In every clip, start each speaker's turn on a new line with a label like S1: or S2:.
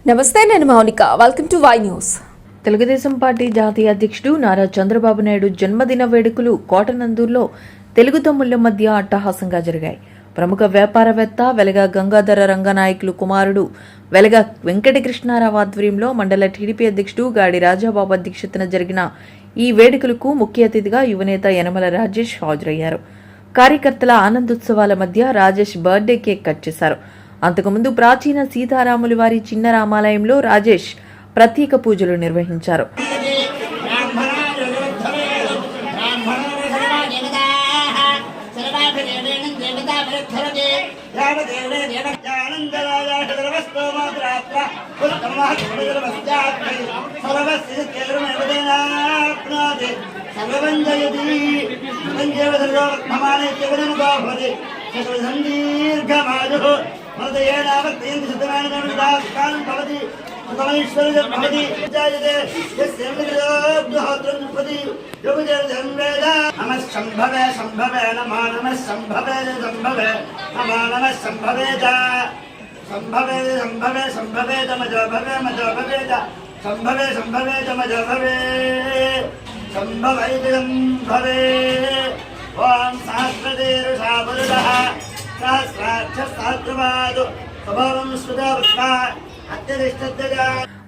S1: నమస్తే, నేను Mounika. Welcome to Y news.
S2: Telugu Desam party జాతీయ అధ్యక్షుడు నారా చంద్రబాబు నాయుడు జన్మదిన వేడుకలు కోటనందూరులో తెలుగు తమ్ముళ్ల మధ్య అట్టహాసంగా జరిగాయి. ప్రముఖ వ్యాపారవేత్త వెలగ గంగాధర రంగనాయకులు కుమారుడు వెలగ వెంకటకృష్ణారావు ఆధ్వర్యంలో మండల టీడీపీ అధ్యక్షుడు గాడి రాజాబాబు అధ్యక్షతన జరిగిన ఈ వేడుకలకు ముఖ్య అతిథిగా యువనేత యనమల రాజేష్ హాజరయ్యారు. కార్యకర్తల ఆనందోత్సవాల మధ్య రాజేష్ బర్త్డే కేక్ కట్ చేశారు. అంతకుముందు ప్రాచీన సీతారాముల వారి చిన్న రామాలయంలో రాజేష్ ప్రత్యేక పూజలు నిర్వహించారు.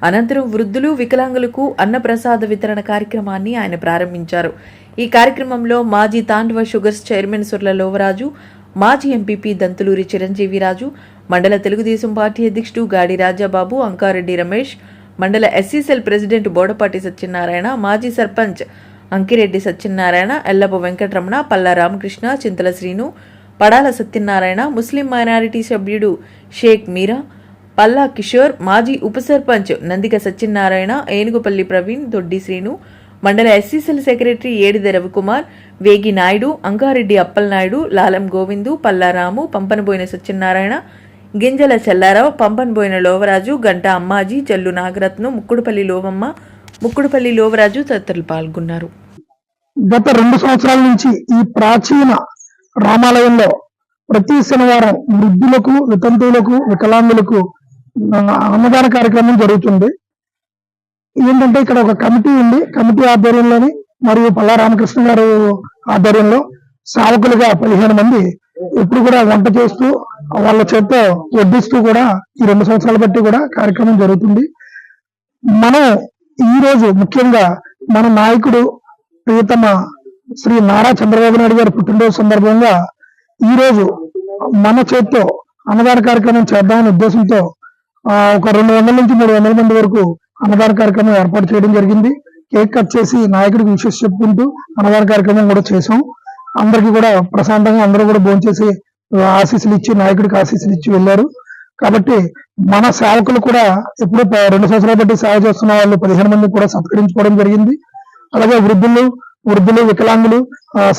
S2: అనంతరం వృద్ధులు వికలాంగులకు అన్నప్రసాద వితరణ కార్యక్రమాన్ని ఆయన ప్రారంభించారు. ఈ కార్యక్రమంలో మాజీ తాండవ షుగర్స్ చైర్మన్ సుర్ల లోవరాజు, మాజీ ఎంపీపీ దంతులూరి చిరంజీవిరాజు, మండల తెలుగుదేశం పార్టీ అధ్యక్షుడు గాడి రాజాబాబు, అంకారెడ్డి రమేష్, మండల ఎస్సీసెల్ ప్రెసిడెంట్ బోడపాటి సత్యనారాయణ, మాజీ సర్పంచ్ అంకిరెడ్డి సత్యనారాయణ, ఎల్లపు వెంకటరమణ, పల్లా రామకృష్ణ, చింతల శ్రీను, పడాల సత్యనారాయణ, ముస్లిం మైనారిటీ సభ్యుడు షేక్ మీరా, పల్లా కిషోర్, మాజీ ఉప సర్పంచ్ నందిక సత్యనారాయణ, ఏనుగుపల్లి ప్రవీణ్, దొడ్డి శ్రీను, మండల ఎస్సీసీల సెక్రటరీ ఏడిద రవికుమార్, వేగి నాయుడు, అంగారెడ్డి అప్పలనాయుడు, లాలం గోవిందు, పల్లారాము, పంపనబోయిన సత్యనారాయణ, గింజల చెల్లారావు, పంపనబోయిన లోవరాజు, గంట అమ్మాజీ, జల్లు నాగరత్నం, ముక్కుడుపల్లి లోవమ్మ, ముక్కుడుపల్లి లోవరాజు తదితరులు పాల్గొన్నారు.
S3: గత 2 సంవత్సరాల నుంచి ఈ ప్రాచీన రామాలయంలో ప్రతి శనివారం వృద్ధులకు, వితంతువులకు, వికలాంగులకు అన్నదాన కార్యక్రమం జరుగుతుంది. ఏంటంటే ఇక్కడ ఒక కమిటీ ఉంది. కమిటీ ఆధ్వర్యంలోని మరియు పల్లా రామకృష్ణ గారు ఆధ్వర్యంలో సేవకులుగా 15 మంది ఎప్పుడు కూడా వంట చేస్తూ వాళ్ళ చేత్తో వడ్డిస్తూ కూడా ఈ 2 సంవత్సరాలు బట్టి కూడా కార్యక్రమం జరుగుతుంది. మనం ఈ రోజు ముఖ్యంగా మన నాయకుడు ప్రియతమ శ్రీ నారా చంద్రబాబు నాయుడు గారి పుట్టినరోజు సందర్భంగా ఈ రోజు మన చేత్తో అన్నదాన కార్యక్రమం చేద్దామనే ఉద్దేశంతో ఒక 200 నుంచి 300 మంది వరకు అన్నదాన కార్యక్రమం ఏర్పాటు చేయడం జరిగింది. కేక్ కట్ చేసి నాయకుడికి విషెస్ చెప్పుకుంటూ అన్నదాన కార్యక్రమం కూడా చేసాం. అందరికీ కూడా ప్రశాంతంగా అందరూ కూడా భోంచేసి ఆశీస్సులు ఇచ్చి నాయకుడికి ఆశీస్సులు ఇచ్చి వెళ్ళారు. కాబట్టి మన సేవకులు కూడా ఎప్పుడు 2 సంవత్సరాలు బట్టి సేవ చేస్తున్న వాళ్ళు 15 మంది కూడా సత్కరించుకోవడం జరిగింది. అలాగే వృద్ధులు, వికలాంగులు,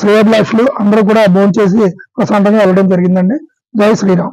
S3: శ్రేయోభిలాషులు అందరూ కూడా భోంచేసి ప్రశాంతంగా వెళ్ళడం జరిగిందండి. జై శ్రీరామ్.